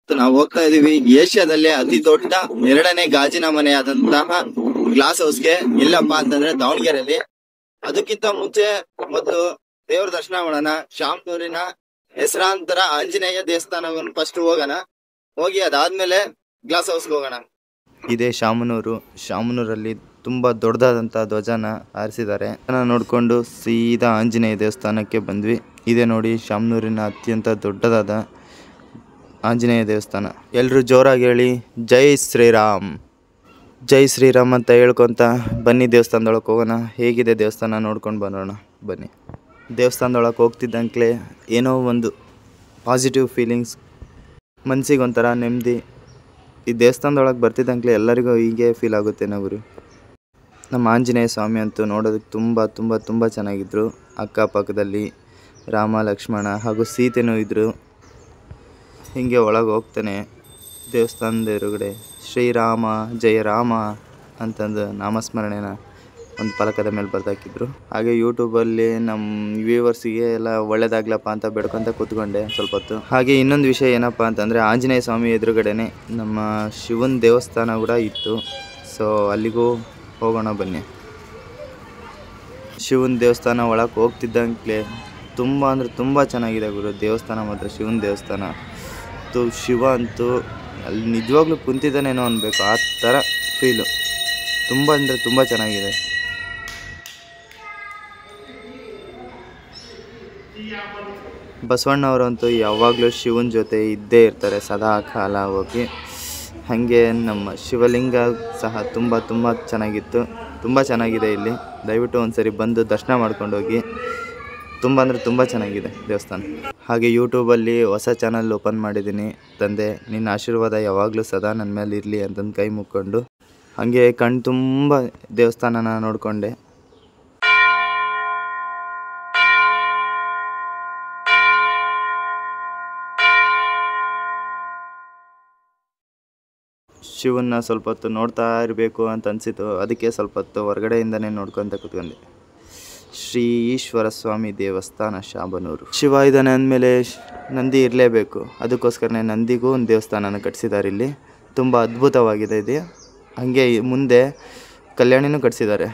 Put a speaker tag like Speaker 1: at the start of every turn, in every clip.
Speaker 1: ನಾವು ಹೋಗ್ತಾ ಇದೀವಿ ಏಷ್ಯಾದಲ್ಲೇ ಅತಿ ದೊಡ್ಡ 2ನೇ ಗಾಜಿನ ಮನೆಯಾದಂತಹ ಗ್ಲಾಸ್ ಹೌಸ್ಗೆ. ಇಲ್ಲಪ್ಪ ಅಂತಂದ್ರೆ ದಾವಣಗೆರೆಯಲ್ಲಿ. ಅದಕ್ಕಿಂತ ಮುಂಚೆ ಮೊದಲು ದೇವ್ರ ದರ್ಶನ ಮಾಡೋಣ. ಶಾಮನೂರಿನ ಹೆಸರಾಂತರ ಆಂಜನೇಯ ದೇವಸ್ಥಾನವನ್ನು ಫಸ್ಟ್ ಹೋಗೋಣ. ಹೋಗಿ ಅದಾದ್ಮೇಲೆ ಗ್ಲಾಸ್ ಹೌಸ್ಗೆ ಹೋಗೋಣ. ಇದೇ ಶಾಮನೂರಲ್ಲಿ ತುಂಬಾ ದೊಡ್ಡದಾದಂತಹ ಧ್ವಜನ ಹಾರಿಸಿದ್ದಾರೆ. ಅದನ್ನ ನೋಡ್ಕೊಂಡು ಸೀದಾ ಆಂಜನೇಯ ದೇವಸ್ಥಾನಕ್ಕೆ ಬಂದ್ವಿ. ಇದೇ ನೋಡಿ ಶಾಮನೂರಿನ ಅತ್ಯಂತ ದೊಡ್ಡದಾದ ಆಂಜನೇಯ ದೇವಸ್ಥಾನ. ಎಲ್ಲರೂ ಜೋರಾಗಿ ಹೇಳಿ ಜೈ ಶ್ರೀರಾಮ್, ಜೈ ಶ್ರೀರಾಮ್ ಅಂತ ಹೇಳ್ಕೊಂತ ಬನ್ನಿ ದೇವಸ್ಥಾನದೊಳಗೆ ಹೋಗೋಣ. ಹೇಗಿದೆ ದೇವಸ್ಥಾನ ನೋಡ್ಕೊಂಡು ಬರೋಣ ಬನ್ನಿ. ದೇವಸ್ಥಾನದೊಳಗೆ ಹೋಗ್ತಿದ್ದಂಕ್ಲೆ ಏನೋ ಒಂದು ಪಾಸಿಟಿವ್ ಫೀಲಿಂಗ್ಸ್, ಮನಸ್ಸಿಗೆ ಒಂಥರ ನೆಮ್ಮದಿ. ಈ ದೇವಸ್ಥಾನದೊಳಗೆ ಬರ್ತಿದ್ದಂಕ್ಲೆ ಎಲ್ಲರಿಗೂ ಹೀಗೆ ಫೀಲ್ ಆಗುತ್ತೆ ಗುರು. ನಮ್ಮ ಆಂಜನೇಯ ಸ್ವಾಮಿ ಅಂತೂ ನೋಡೋದಕ್ಕೆ ತುಂಬ ತುಂಬ ತುಂಬ ಚೆನ್ನಾಗಿದ್ರು. ಅಕ್ಕಪಕ್ಕದಲ್ಲಿ ರಾಮ ಲಕ್ಷ್ಮಣ ಹಾಗೂ ಸೀತೆನೂ ಇದ್ದರು. ಹೀಗೆ ಒಳಗೆ ಹೋಗ್ತಾನೆ ದೇವಸ್ಥಾನದ ಎದುರುಗಡೆ ಶ್ರೀರಾಮ ಜಯ ರಾಮ ಅಂತಂದು ನಾಮಸ್ಮರಣೆನ ಒಂದು ಫಲಕದ ಮೇಲೆ ಬರ್ದಾಕಿದ್ರು. ಹಾಗೆ ಯೂಟ್ಯೂಬಲ್ಲಿ ನಮ್ಮ ವ್ಯೂವರ್ಸಿಗೆ ಎಲ್ಲ ಒಳ್ಳೇದಾಗ್ಲಪ್ಪ ಅಂತ ಬೇಡ್ಕೊಂತ ಕೂತ್ಕೊಂಡೆ ಸ್ವಲ್ಪ ಹೊತ್ತು. ಹಾಗೆ ಇನ್ನೊಂದು ವಿಷಯ ಏನಪ್ಪ ಅಂತಂದರೆ ಆಂಜನೇಯ ಸ್ವಾಮಿ ಎದುರುಗಡೆನೆ ನಮ್ಮ ಶಿವನ ದೇವಸ್ಥಾನ ಕೂಡ ಇತ್ತು. ಸೊ ಅಲ್ಲಿಗೂ ಹೋಗೋಣ ಬನ್ನಿ. ಶಿವನ ದೇವಸ್ಥಾನ ಒಳಗೆ ಹೋಗ್ತಿದ್ದಂಗೆ ತುಂಬ ಅಂದರೆ ತುಂಬ ಚೆನ್ನಾಗಿದೆ ಗುರು ದೇವಸ್ಥಾನ. ಮಾತ್ರ ಶಿವನ ದೇವಸ್ಥಾನ ಶಿವ ಅಂತೂ ಅಲ್ಲಿ ನಿಜವಾಗ್ಲೂ ಕುಂತಿದ್ದಾನೇನೋ ಅನ್ಬೇಕು, ಆ ಥರ ಫೀಲು. ತುಂಬ ಅಂದರೆ ತುಂಬ ಚೆನ್ನಾಗಿದೆ. ಬಸವಣ್ಣವರಂತೂ ಯಾವಾಗಲೂ ಶಿವನ ಜೊತೆ ಇದ್ದೇ ಇರ್ತಾರೆ ಸದಾ ಕಾಲ. ಹೋಗಿ ಹಾಗೆ ನಮ್ಮ ಶಿವಲಿಂಗ ಸಹ ತುಂಬ ತುಂಬ ಚೆನ್ನಾಗಿತ್ತು. ತುಂಬ ಚೆನ್ನಾಗಿದೆ ಇಲ್ಲಿ. ದಯವಿಟ್ಟು ಒಂದ್ಸರಿ ಬಂದು ದರ್ಶನ ಮಾಡ್ಕೊಂಡು ಹೋಗಿ. ತುಂಬ ಅಂದರೆ ತುಂಬ ಚೆನ್ನಾಗಿದೆ ದೇವಸ್ಥಾನ. ಹಾಗೆ ಯೂಟ್ಯೂಬಲ್ಲಿ ಹೊಸ ಚಾನಲ್ ಓಪನ್ ಮಾಡಿದ್ದೀನಿ. ತಂದೆ ನಿನ್ನ ಆಶೀರ್ವಾದ ಯಾವಾಗಲೂ ಸದಾ ನನ್ನ ಮೇಲೆ ಇರಲಿ ಅಂತಂದು ಕೈ ಮುಕ್ಕೊಂಡು ಹಾಗೆ ಕಣ್ಣು ತುಂಬ ದೇವಸ್ಥಾನನ ನೋಡಿಕೊಂಡೆ. ಶಿವನ್ನ ಸ್ವಲ್ಪ ಹೊತ್ತು ನೋಡ್ತಾ ಇರಬೇಕು ಅಂತ ಅನಿಸಿತು. ಅದಕ್ಕೆ ಸ್ವಲ್ಪ ಹೊತ್ತು ಹೊರಗಡೆಯಿಂದನೇ ನೋಡ್ಕೊತ ಕೂತ್ಕೊಂಡೆ. ಶ್ರೀ ಈಶ್ವರ ಸ್ವಾಮಿ ದೇವಸ್ಥಾನ ಶಾಮನೂರು. ಶಿವ ಇದ್ದಾನೆ ಅಂದಮೇಲೆ ನಂದಿ ಇರಲೇಬೇಕು. ಅದಕ್ಕೋಸ್ಕರನೇ ನಂದಿಗೂ ಒಂದು ದೇವಸ್ಥಾನನ ಕಟ್ಟಿಸಿದ್ದಾರೆ ಇಲ್ಲಿ. ತುಂಬ ಅದ್ಭುತವಾಗಿದೆ ಇದೆ. ಹಾಗೆ ಮುಂದೆ ಕಲ್ಯಾಣಿನೂ ಕಟ್ಟಿಸಿದ್ದಾರೆ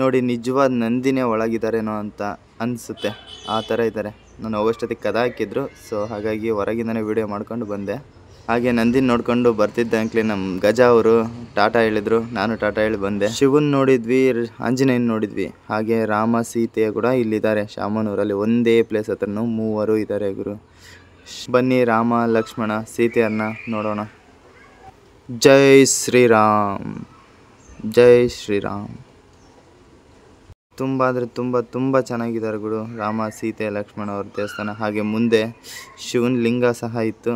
Speaker 1: ನೋಡಿ. ನಿಜವಾದ ನಂದಿನೇ ಒಳಗಿದ್ದಾರೇನೋ ಅಂತ ಅನಿಸುತ್ತೆ. ಆ ಥರ ಇದ್ದಾರೆ. ನಾನು ಹೋಗೋಷ್ಟೊತ್ತಿಗೆ ಕದ ಹಾಕಿದ್ರು. ಸೊ ಹಾಗಾಗಿ ಹೊರಗಿಂದನೇ ವೀಡಿಯೋ ಮಾಡ್ಕೊಂಡು ಬಂದೆ. ಹಾಗೆ ನಂದಿನ ನೋಡ್ಕೊಂಡು ಬರ್ತಿದ್ದಂಕ್ಲೆ ನಮ್ಮ ಗಜ ಅವರು ಟಾಟಾ ಹೇಳಿದ್ರು. ನಾನು ಟಾಟಾ ಹೇಳಿ ಬಂದೆ. ಶಿವನ್ ನೋಡಿದ್ವಿ, ಆಂಜನೇಯನ ನೋಡಿದ್ವಿ. ಹಾಗೆ ರಾಮ ಸೀತೆ ಕೂಡ ಇಲ್ಲಿದ್ದಾರೆ ಶಾಮನೂರಲ್ಲಿ. ಒಂದೇ ಪ್ಲೇಸ್ ಹತ್ರನೂ 3 ಇದ್ದಾರೆ ಗುರು. ಬನ್ನಿ ರಾಮ ಲಕ್ಷ್ಮಣ ಸೀತೆಯನ್ನ ನೋಡೋಣ. ಜೈ ಶ್ರೀರಾಮ್, ಜೈ ಶ್ರೀರಾಮ್. ತುಂಬ ಅಂದರೆ ತುಂಬ ತುಂಬ ಚೆನ್ನಾಗಿದ್ದಾರೆ ಗುರು ರಾಮ ಸೀತೆ ಲಕ್ಷ್ಮಣ ಅವ್ರ ದೇವಸ್ಥಾನ. ಹಾಗೆ ಮುಂದೆ ಶಿವನ ಲಿಂಗ ಸಹ ಇತ್ತು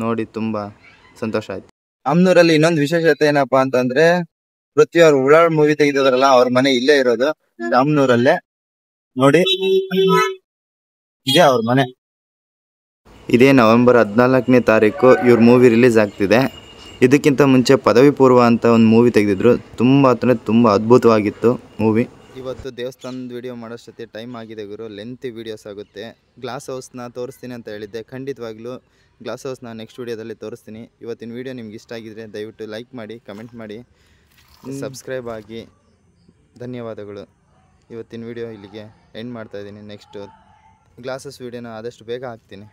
Speaker 1: ನೋಡಿ. ತುಂಬ ಸಂತೋಷ ಆಯ್ತು. ಶಾಮನೂರಲ್ಲಿ ಇನ್ನೊಂದು ವಿಶೇಷತೆ ಏನಪ್ಪಾ ಅಂತಂದ್ರೆ ಪೃಥ್ವಿ ಅವ್ರು ಉಳ್ಳಾಳ್ ಮೂವಿ ತೆಗೆದಿದ್ರಲ್ಲ, ಅವ್ರ ಮನೆ ಇಲ್ಲೇ ಇರೋದು ಶಾಮನೂರಲ್ಲೇ ನೋಡಿ. ಇದೇ ಅವ್ರ ಮನೆ. ಇದೇ ನವೆಂಬರ್ 14ನೇ ತಾರೀಕು ಇವ್ರ ಮೂವಿ ರಿಲೀಸ್ ಆಗ್ತಿದೆ. ಇದಕ್ಕಿಂತ ಮುಂಚೆ ಪದವಿ ಪೂರ್ವ ಅಂತ ಒಂದು ಮೂವಿ ತೆಗೆದಿದ್ರು. ತುಂಬ ಅಂದರೆ ತುಂಬ ಅದ್ಭುತವಾಗಿತ್ತು ಮೂವಿ. ಇವತ್ತು ದೇವಸ್ಥಾನದ ವಿಡಿಯೋ ಮಾಡೋಷ್ಟೊತ್ತಿಗೆ ಟೈಮ್ ಆಗಿದೆ ಗುರು. ಲೆಂತಿ ವೀಡಿಯೋಸ್ ಆಗುತ್ತೆ. ಗ್ಲಾಸ್ ಹೌಸ್ನ ತೋರಿಸ್ತೀನಿ ಅಂತ ಹೇಳಿದ್ದೆ. ಖಂಡಿತವಾಗ್ಲೂ ಗ್ಲಾಸ್ ಹೌಸ್ನ ನೆಕ್ಸ್ಟ್ ವೀಡಿಯೋದಲ್ಲಿ ತೋರಿಸ್ತೀನಿ. ಇವತ್ತಿನ ವೀಡಿಯೋ ನಿಮ್ಗೆ ಇಷ್ಟ ಆಗಿದ್ರೆ ದಯವಿಟ್ಟು ಲೈಕ್ ಮಾಡಿ, ಕಮೆಂಟ್ ಮಾಡಿ, ಸಬ್ಸ್ಕ್ರೈಬ್ ಆಗಿ. ಧನ್ಯವಾದಗಳು. ಇವತ್ತಿನ ವೀಡಿಯೋ ಇಲ್ಲಿಗೆ ಎಂಡ್ ಮಾಡ್ತಾಯಿದ್ದೀನಿ. ನೆಕ್ಸ್ಟು ಗ್ಲಾಸಸ್ ವೀಡಿಯೋನ ಆದಷ್ಟು ಬೇಗ ಹಾಕ್ತೀನಿ.